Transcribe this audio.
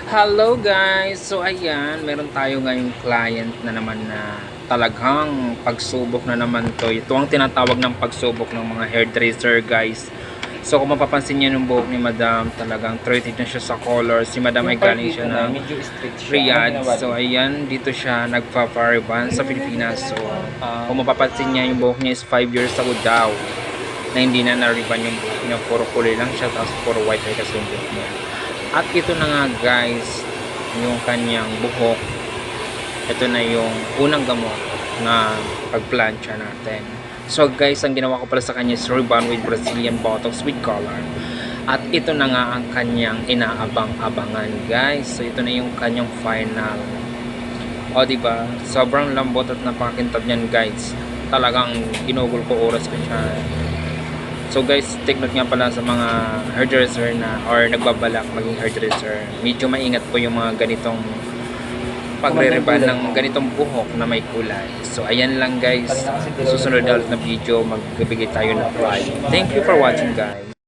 Hello guys! So ayan, meron tayo ngayong client na naman na talagang pagsubok na naman to. Ito ang tinatawag ng pagsubok ng mga hairdresser guys. So kung mapapansin niyo yung buhok ni Madam, talagang 30 na siya sa color. Si Madam ay galing siya ng medyo strict siya. Riyadh. So ayan, dito siya nagpa-fariban sa Pilipinas. So kung mapapansin niya yung buhok niya is 5 years ago daw na hindi na nariban yung buhok niya. Puro kulay lang siya, tapos puro white hair kasi yung buhok niya. At ito na nga guys, yung kanyang buhok. Ito na yung unang gamot na pagplancha natin. So guys, ang ginawa ko pala sa kanya is rebond with Brazilian Botox with color. At ito na nga ang kanyang inaabang-abangan guys. So ito na yung kanyang final. O diba, sobrang lambot at napakakintab niyan guys. Talagang ginugol ko oras ko siya. So guys, take note nga pala sa mga hairdresser na or nagbabalak maging hairdresser. Medyo maingat po yung mga ganitong pagre-reban ng ganitong buhok na may kulay. So ayan lang guys. Susunod na ulit na video, magbibigay tayo ng try. Thank you for watching guys.